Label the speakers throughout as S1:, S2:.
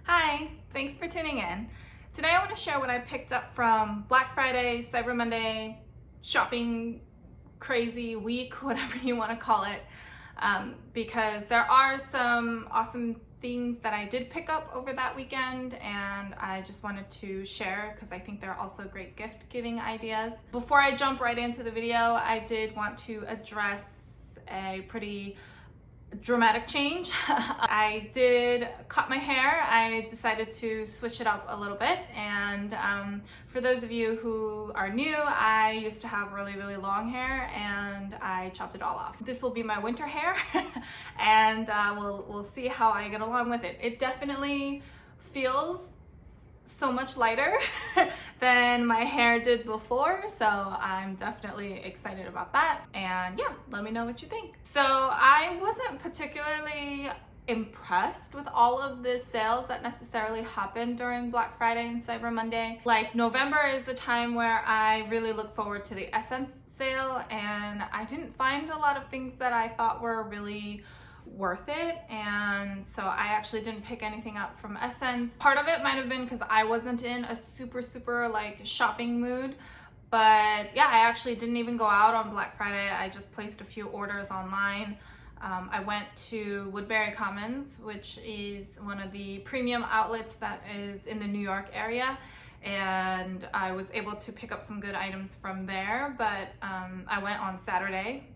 S1: Hi, thanks for tuning in. Today I want to share what I picked up from Black Friday, Cyber Monday, shopping crazy week, whatever you want to call it, because there are some awesome things that I did pick up over that weekend and I just wanted to share because I think they're also great gift giving ideas. Before I jump right into the video, I did want to address a pretty dramatic change. I did cut my hair. I decided to switch it up a little bit, and for those of you who are new, I used to have really long hair and I chopped it all off. This will be my winter hair and we'll see how I get along with it. It definitely feels so much lighter than my hair did before, so I'm definitely excited about that. And yeah, let me know what you think. So I wasn't particularly impressed with all of the sales that necessarily happened during Black Friday and Cyber Monday. Like, November is the time where I really look forward to the Essence sale, and I didn't find a lot of things that I thought were really worth it, and so I actually didn't pick anything up from Essence. Part of it might have been because I wasn't in a super like shopping mood, but yeah, I actually didn't even go out on Black Friday. I just placed a few orders online. I went to Woodbury Commons, which is one of the premium outlets that is in the New York area, and I was able to pick up some good items from there, but I went on Saturday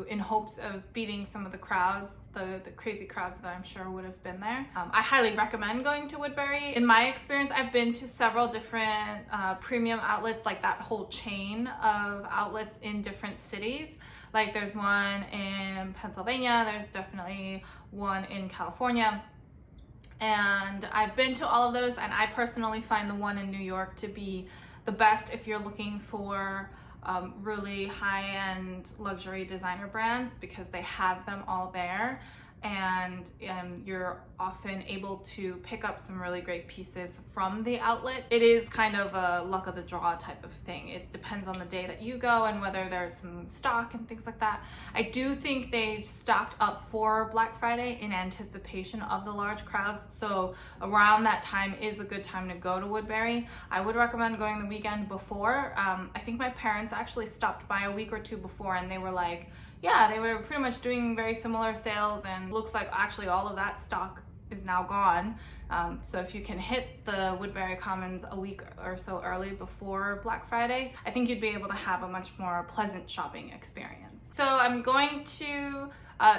S1: in hopes of beating some of the crowds, the crazy crowds that I'm sure would have been there. I highly recommend going to Woodbury. In my experience, I've been to several different premium outlets, like that whole chain of outlets in different cities. Like, there's one in Pennsylvania, there's definitely one in California, and I've been to all of those, and I personally find the one in New York to be the best if you're looking for really high-end luxury designer brands, because they have them all there, and you're often able to pick up some really great pieces from the outlet. It is kind of a luck of the draw type of thing. It depends on the day that you go and whether there's some stock and things like that. I do think they stocked up for Black Friday in anticipation of the large crowds, so around that time is a good time to go to Woodbury. I would recommend going the weekend before. I think my parents actually stopped by a week or two before, and they were like, yeah, they were pretty much doing very similar sales, and looks like actually all of that stock is now gone. So if you can hit the Woodbury Commons a week or so early before Black Friday, I think you'd be able to have a much more pleasant shopping experience. So I'm going to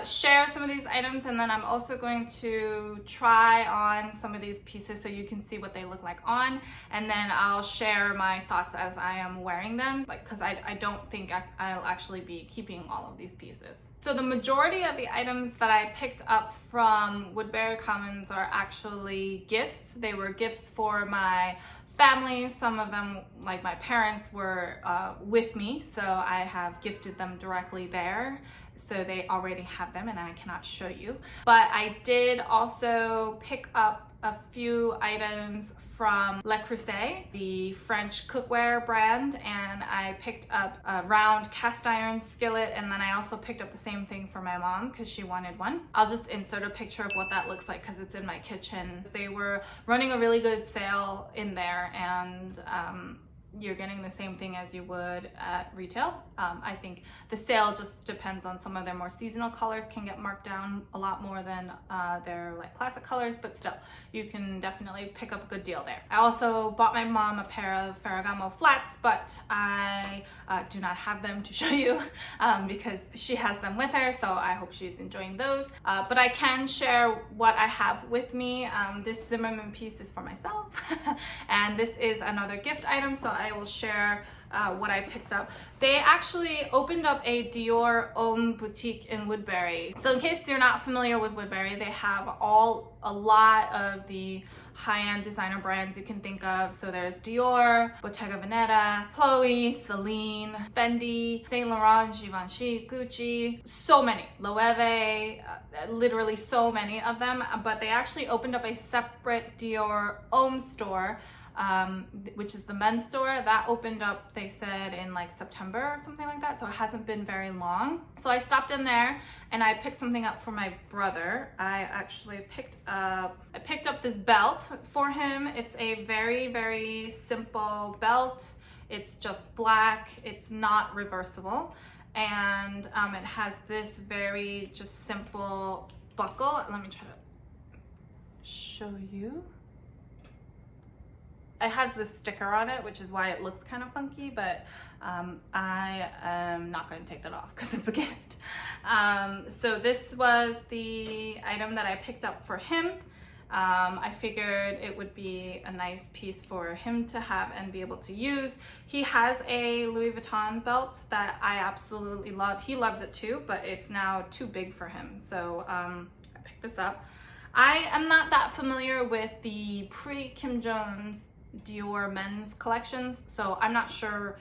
S1: share some of these items, and then I'm also going to try on some of these pieces so you can see what they look like on, and then I'll share my thoughts as I am wearing them, because I don't think I'll actually be keeping all of these pieces. So the majority of the items that I picked up from Woodbury Commons are actually gifts. They were gifts for my family. Some of them, like my parents, were with me, so I have gifted them directly there. So they already have them and I cannot show you. But I did also pick up a few items from Le Creuset, the French cookware brand, and I picked up a round cast iron skillet, and then I also picked up the same thing for my mom because she wanted one. I'll just insert a picture of what that looks like because it's in my kitchen. They were running a really good sale in there, and you're getting the same thing as you would at retail. I think the sale just depends on some of their more seasonal colors can get marked down a lot more than their like classic colors, but still, you can definitely pick up a good deal there. I also bought my mom a pair of Ferragamo flats, but I do not have them to show you because she has them with her, so I hope she's enjoying those. But I can share what I have with me. This Zimmermann piece is for myself, and this is another gift item, so I will share what I picked up. They actually opened up a Dior Homme boutique in Woodbury. So in case you're not familiar with Woodbury, they have a lot of the high-end designer brands you can think of. So there's Dior, Bottega Veneta, Chloe, Celine, Fendi, Saint Laurent, Givenchy, Gucci, so many, Loewe, literally so many of them. But they actually opened up a separate Dior Homme store which is the men's store. That opened up, they said, in like September or something like that, so it hasn't been very long. So I stopped in there and I picked something up for my brother. I actually picked up this belt for him. It's a very, very simple belt. It's just black, it's not reversible, and it has this very just simple buckle. Let me try to show you. It has this sticker on it, which is why it looks kind of funky, but I am not going to take that off because it's a gift. So this was the item that I picked up for him. I figured it would be a nice piece for him to have and be able to use. He has a Louis Vuitton belt that I absolutely love. He loves it too, but it's now too big for him. So I picked this up. I am not that familiar with the pre-Kim Jones Dior men's collections, so I'm not sure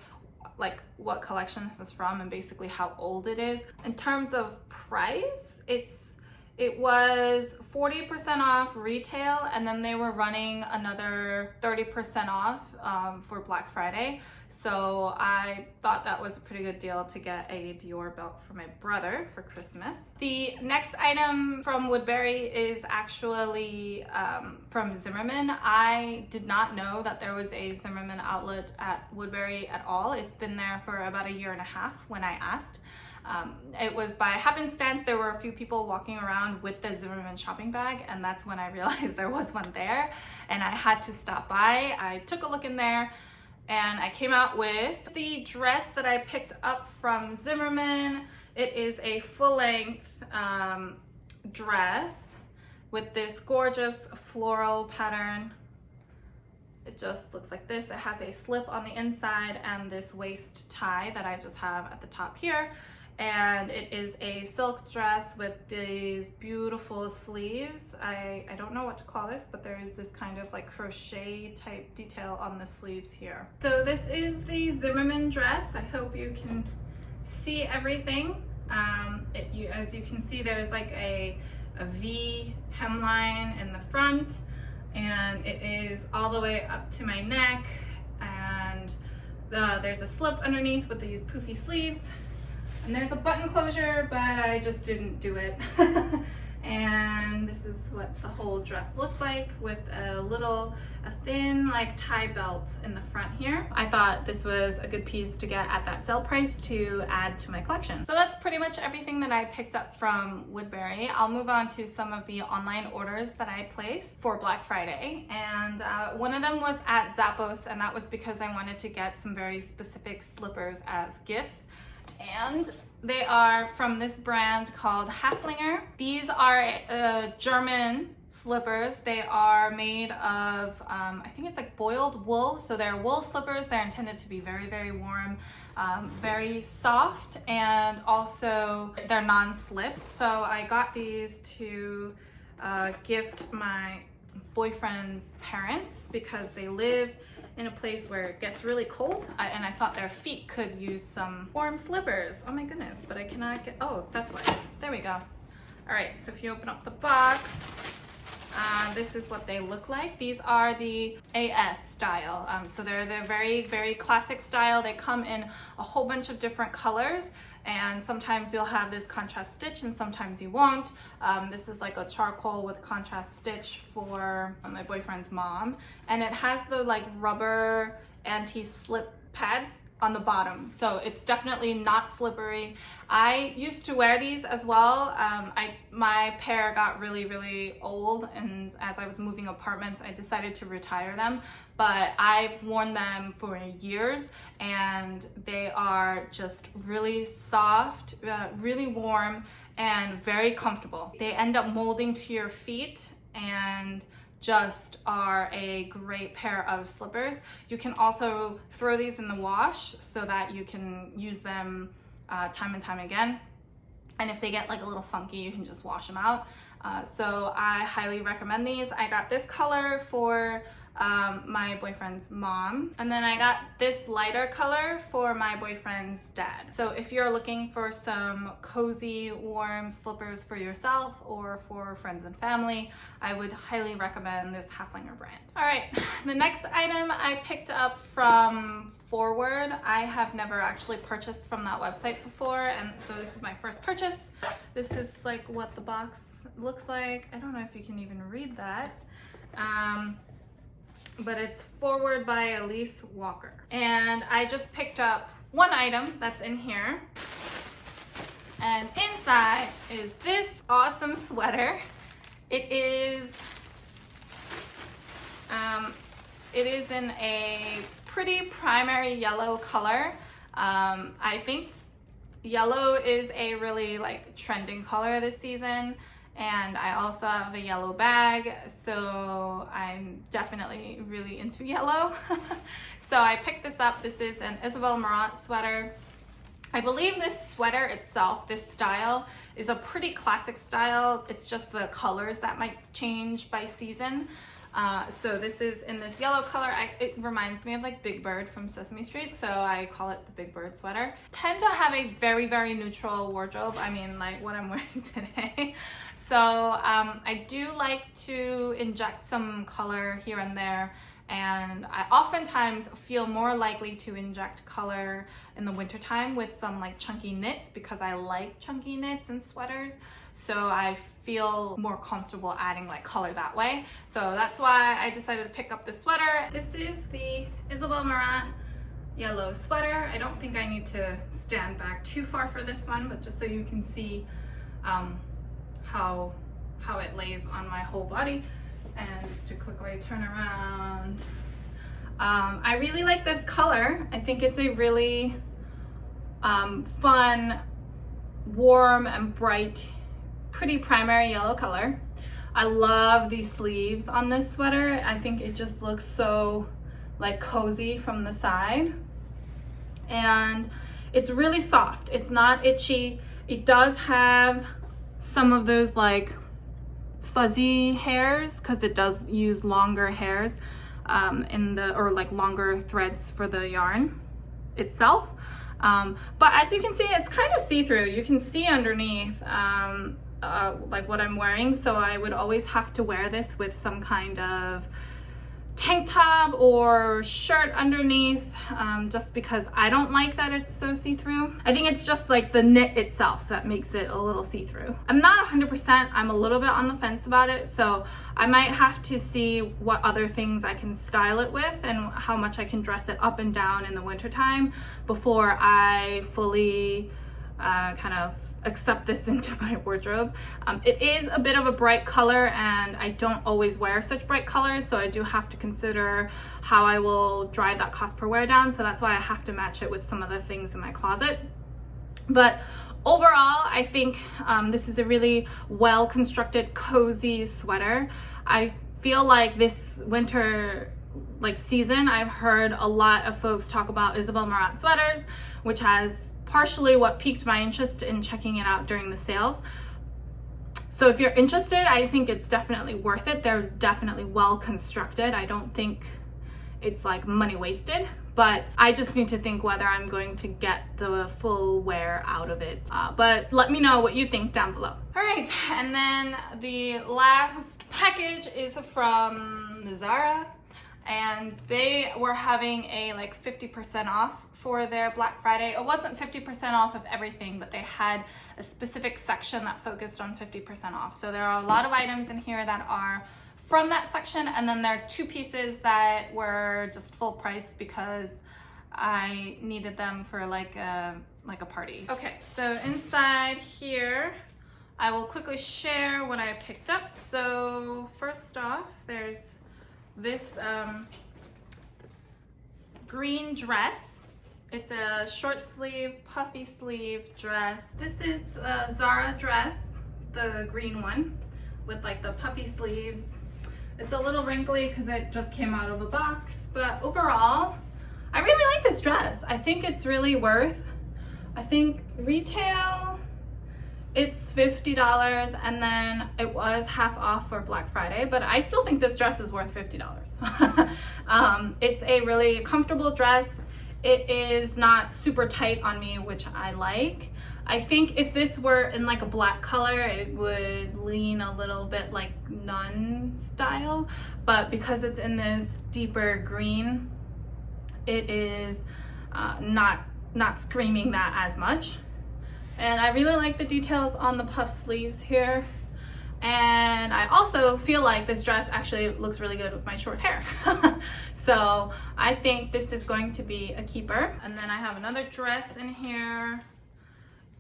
S1: like what collection this is from and basically how old it is. In terms of price, it was 40% off retail, and then they were running another 30% off for Black Friday. So I thought that was a pretty good deal to get a Dior belt for my brother for Christmas. The next item from Woodbury is actually from Zimmermann. I did not know that there was a Zimmermann outlet at Woodbury at all. It's been there for about a year and a half when I asked. It was by happenstance. There were a few people walking around with the Zimmermann shopping bag, and that's when I realized there was one there, and I had to stop by. I took a look in there, and I came out with the dress that I picked up from Zimmermann. It is a full-length dress with this gorgeous floral pattern. It just looks like this. It has a slip on the inside and this waist tie that I just have at the top here. And it is a silk dress with these beautiful sleeves. I don't know what to call this, but there is this kind of like crochet type detail on the sleeves here. So this is the Zimmermann dress. I hope you can see everything. As you can see, there's like a V hemline in the front, and it is all the way up to my neck, and there's a slip underneath with these poofy sleeves. And there's a button closure, but I just didn't do it. And this is what the whole dress looks like with a thin like tie belt in the front here. I thought this was a good piece to get at that sale price to add to my collection. So that's pretty much everything that I picked up from Woodbury. I'll move on to some of the online orders that I placed for Black Friday. And one of them was at Zappos, and that was because I wanted to get some very specific slippers as gifts. And they are from this brand called Haflinger. These are German slippers. They are made of, I think it's like boiled wool. So they're wool slippers. They're intended to be very, very warm, very soft, and also they're non-slip. So I got these to gift my boyfriend's parents because they live in a place where it gets really cold, and I thought their feet could use some warm slippers. Oh my goodness, but I cannot get, oh, that's why. There we go. All right, so if you open up the box, this is what they look like. These are the AS style. So they're very, very classic style. They come in a whole bunch of different colors, and sometimes you'll have this contrast stitch and sometimes you won't. This is like a charcoal with contrast stitch for my boyfriend's mom, and it has the like rubber anti-slip pads on the bottom, so it's definitely not slippery. I used to wear these as well. My pair got really, really old, and as I was moving apartments, I decided to retire them, but I've worn them for years, and they are just really soft, really warm, and very comfortable. They end up molding to your feet and just are a great pair of slippers. You can also throw these in the wash so that you can use them time and time again. And if they get like a little funky, you can just wash them out. So I highly recommend these. I got this color for my boyfriend's mom. And then I got this lighter color for my boyfriend's dad. So if you're looking for some cozy, warm slippers for yourself or for friends and family, I would highly recommend this Haflinger brand. All right, the next item I picked up from Forward. I have never actually purchased from that website before, and so this is my first purchase. This is like what the box looks like. I don't know if you can even read that. But it's Forward by Elise Walker. And I just picked up one item that's in here. And inside is this awesome sweater. It is in a pretty primary yellow color. I think yellow is a really like trending color this season. And I also have a yellow bag, so I'm definitely really into yellow. So I picked this up. This is an Isabel Marant sweater. I believe this sweater itself, this style, is a pretty classic style. It's just the colors that might change by season. So this is in this yellow color. It reminds me of like Big Bird from Sesame Street, so I call it the Big Bird sweater. Tend to have a very, very neutral wardrobe. I mean, like what I'm wearing today. So I do like to inject some color here and there, and I oftentimes feel more likely to inject color in the wintertime with some like chunky knits because I like chunky knits and sweaters. So I feel more comfortable adding like color that way. So that's why I decided to pick up this sweater. This is the Isabel Marant yellow sweater. I don't think I need to stand back too far for this one, but just so you can see how it lays on my whole body. And just to quickly turn around, I really like this color. I think it's a really fun, warm and bright, pretty primary yellow color. I love these sleeves on this sweater. I think it just looks so like cozy from the side, and it's really soft. It's not itchy. It does have some of those like fuzzy hairs because it does use longer hairs or like longer threads for the yarn itself. But as you can see, it's kind of see-through. You can see underneath like what I'm wearing, so I would always have to wear this with some kind of tank top or shirt underneath, just because I don't like that it's so see-through. I think it's just like the knit itself that makes it a little see-through. I'm not 100%, I'm a little bit on the fence about it, so I might have to see what other things I can style it with and how much I can dress it up and down in the wintertime before I fully kind of accept this into my wardrobe. It is a bit of a bright color, and I don't always wear such bright colors, so I do have to consider how I will drive that cost per wear down, so that's why I have to match it with some of the things in my closet. But overall, I think this is a really well constructed, cozy sweater. I feel like this winter season, I've heard a lot of folks talk about Isabel Marant sweaters, which has partially what piqued my interest in checking it out during the sales. So if you're interested, I think it's definitely worth it. They're definitely well constructed. I don't think it's like money wasted, but I just need to think whether I'm going to get the full wear out of it. But let me know what you think down below. All right, and then the last package is from Zara, and they were having a 50% off for their Black Friday. It wasn't 50% off of everything, but they had a specific section that focused on 50% off. So there are a lot of items in here that are from that section, and then there are two pieces that were just full price because I needed them for like a party. Okay, so inside here, I will quickly share what I picked up. So first off, there's this green dress. It's a short sleeve, puffy sleeve dress. This is the Zara dress, the green one, with like the puffy sleeves. It's a little wrinkly because it just came out of a box, but overall, I really like this dress. I think it's really worth, I think retail It's $50, and then it was half off for Black Friday, but I still think this dress is worth $50. It's a really comfortable dress. It is not super tight on me, which I like. I think if this were in like a black color, it would lean a little bit like nun style, but because it's in this deeper green, it is not screaming that as much. And I really like the details on the puff sleeves here. And I also feel like this dress actually looks really good with my short hair. So I think this is going to be a keeper. And then I have another dress in here.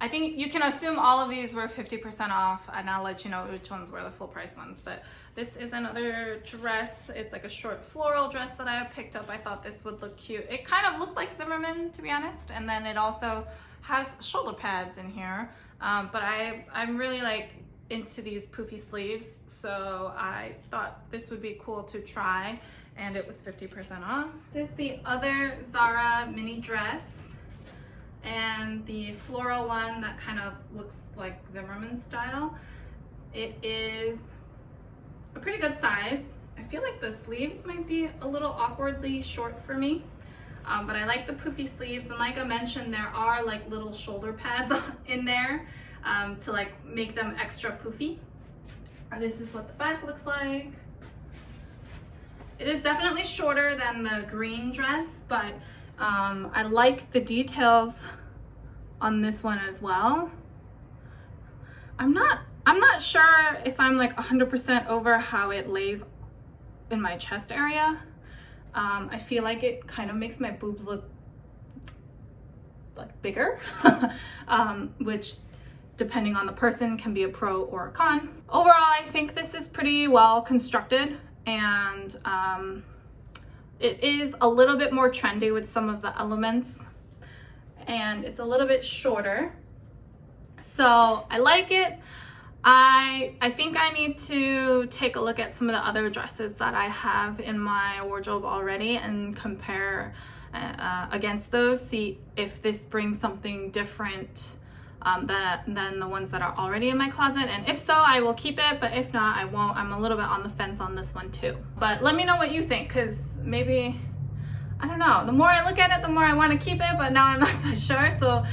S1: I think you can assume all of these were 50% off, and I'll let you know which ones were the full price ones. But this is another dress. It's like a short floral dress that I picked up. I thought this would look cute. It kind of looked like Zimmermann, to be honest. And then it also has shoulder pads in here. But I'm really like into these poofy sleeves, so I thought this would be cool to try, and it was 50% off. This is the other Zara mini dress. And the floral one that kind of looks like Zimmermann style. It is a pretty good size. I feel like the sleeves might be a little awkwardly short for me, but I like the poofy sleeves. And like I mentioned, there are like little shoulder pads in there to like make them extra poofy. This is what the back looks like. It is definitely shorter than the green dress, but I like the details on this one as well. I'm not sure if I'm like 100% over how it lays in my chest area. I feel like it kind of makes my boobs look like bigger, which depending on the person can be a pro or a con. Overall, I think this is pretty well constructed, and it is a little bit more trendy with some of the elements, and it's a little bit shorter. So I like it. I think I need to take a look at some of the other dresses that I have in my wardrobe already and compare against those, see if this brings something different than the ones that are already in my closet. And if so, I will keep it, but if not, I won't. I'm a little bit on the fence on this one too. But let me know what you think, because maybe, I don't know, the more I look at it, the more I want to keep it, but now I'm not so sure. So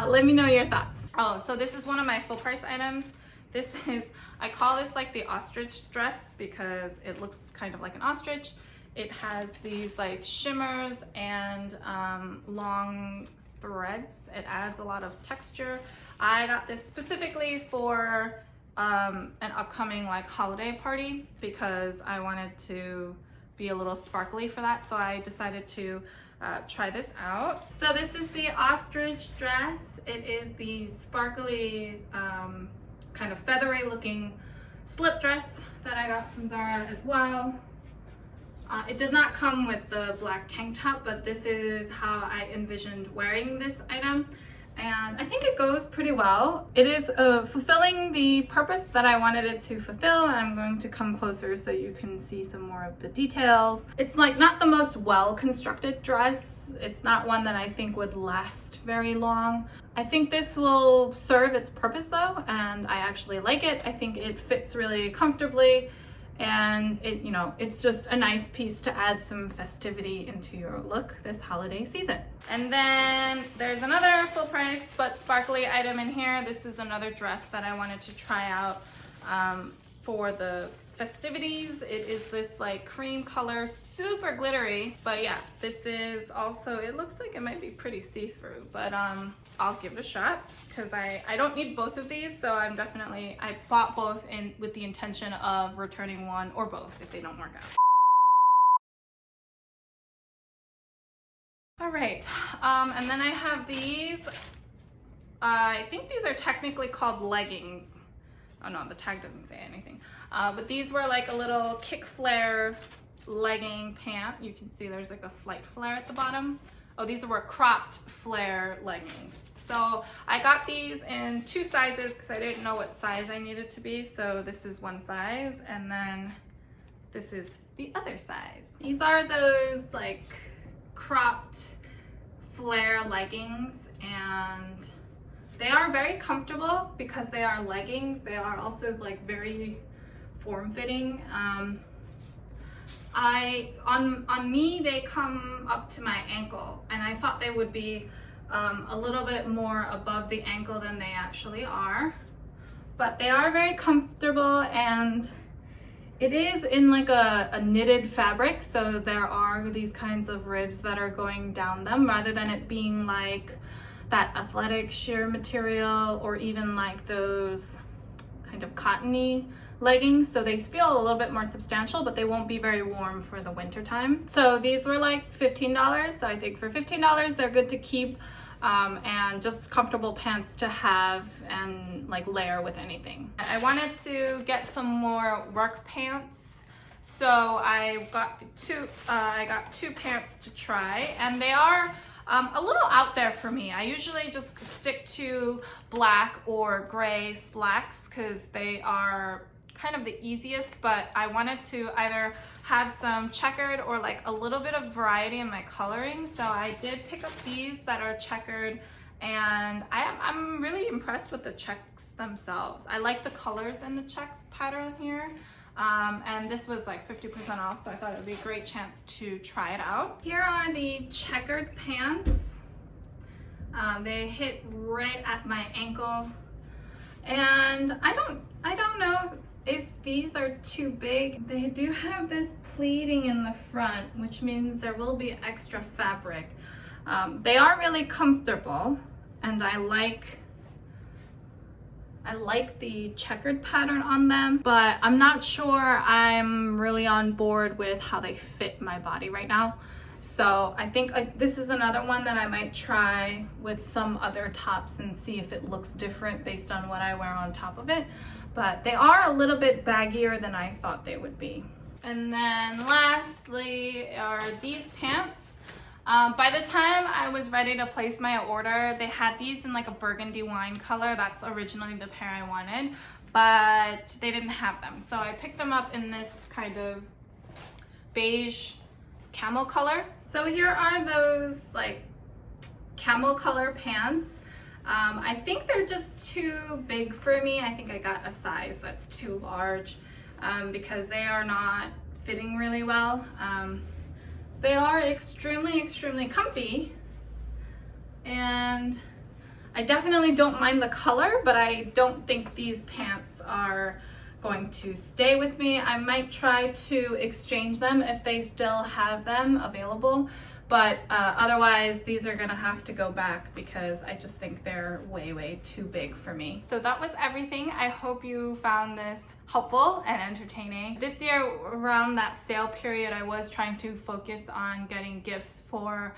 S1: let me know your thoughts. Oh, so this is one of my full price items. This is, I call this like the ostrich dress because it looks kind of like an ostrich. It has these like shimmers and long threads. It adds a lot of texture. I got this specifically for an upcoming like holiday party because I wanted to be a little sparkly for that, so I decided to try this out. So this is the ostrich dress. It is the sparkly kind of feathery looking slip dress that I got from Zara as well. It does not come with the black tank top, but this is how I envisioned wearing this item, and I think it goes pretty well. It is fulfilling the purpose that I wanted it to fulfill. I'm going to come closer so you can see some more of the details. It's like not the most well constructed dress. It's not one that I think would last very long. I think this will serve its purpose though, and I actually like it. I think it fits really comfortably, and it, you know, it's just a nice piece to add some festivity into your look this holiday season. And then there's another full price but sparkly item in here. This is another dress that I wanted to try out for the festivities. It is this like cream color, super glittery, but yeah, this is also, it looks like it might be pretty see-through, but I'll give it a shot because I don't need both of these, so I bought both in with the intention of returning one or both if they don't work out. All right, and then I have these. I think these are technically called leggings. Oh no, the tag doesn't say anything. But these were like a little kick flare legging pant. You can see there's like a slight flare at the bottom. Oh, these were cropped flare leggings. So I got these in 2 sizes because I didn't know what size I needed to be. So this is one size, and then this is the other size. These are those like cropped flare leggings, and They are very comfortable because they are leggings. They are also like very form-fitting. On me, they come up to my ankle, and I thought they would be a little bit more above the ankle than they actually are. But they are very comfortable, and it is in like a knitted fabric, so there are these kinds of ribs that are going down them rather than it being like that athletic sheer material or even like those kind of cottony leggings. So they feel a little bit more substantial, but they won't be very warm for the winter time. So these were like $15. So I think for $15 they're good to keep, and just comfortable pants to have and like layer with anything. I wanted to get some more work pants, so I got two pants to try, and they are a little out there for me. I usually just stick to black or gray slacks because they are kind of the easiest, but I wanted to either have some checkered or like a little bit of variety in my coloring. So I did pick up these that are checkered, and I'm really impressed with the checks themselves. I like the colors in the checks pattern here. And this was like 50% off, so I thought it would be a great chance to try it out. Here are the checkered pants. They hit right at my ankle, and I don't know if these are too big. They do have this pleating in the front, which means there will be extra fabric. They are really comfortable, and I like the checkered pattern on them, but I'm not sure I'm really on board with how they fit my body right now. So I think this is another one that I might try with some other tops and see if it looks different based on what I wear on top of it. But they are a little bit baggier than I thought they would be. And then lastly are these pants. By the time I was ready to place my order, they had these in like a burgundy wine color. That's originally the pair I wanted, but they didn't have them. So I picked them up in this kind of beige camel color. So here are those like camel color pants. I think they're just too big for me. I think I got a size that's too large because they are not fitting really well. They are extremely comfy, and I definitely don't mind the color, but I don't think these pants are going to stay with me. I might try to exchange them if they still have them available, but otherwise these are gonna have to go back because I just think they're way too big for me. So that was everything. I hope you found this helpful and entertaining. This year, around that sale period, I was trying to focus on getting gifts for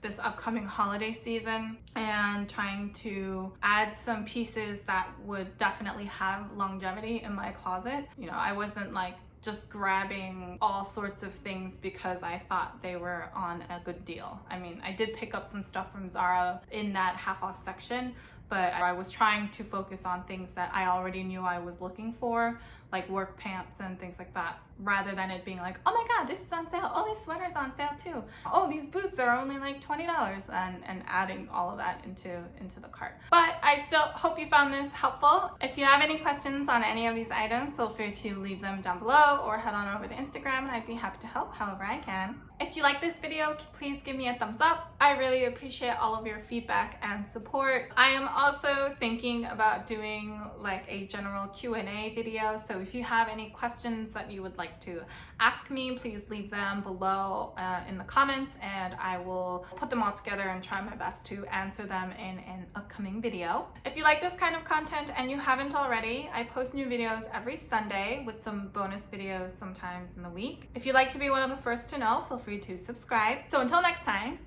S1: this upcoming holiday season and trying to add some pieces that would definitely have longevity in my closet. You know, I wasn't like just grabbing all sorts of things because I thought they were on a good deal. I mean, I did pick up some stuff from Zara in that half off section, but I was trying to focus on things that I already knew I was looking for, like work pants and things like that, rather than it being like, oh my god, this is on sale, oh, this sweater's on sale too, oh, these boots are only like $20, and adding all of that into the cart. But I still hope you found this helpful. If you have any questions on any of these items, feel free to leave them down below or head on over to Instagram, and I'd be happy to help however I can. If you like this video, please give me a thumbs up. I really appreciate all of your feedback and support. I am also thinking about doing like a general Q&A video, so if you have any questions that you would like to ask me, please leave them below in the comments, and I will put them all together and try my best to answer them in an upcoming video. If you like this kind of content and you haven't already, I post new videos every Sunday with some bonus videos sometimes in the week. If you'd like to be one of the first to know, feel free to subscribe. So until next time,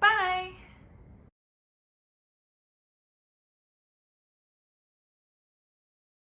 S1: bye!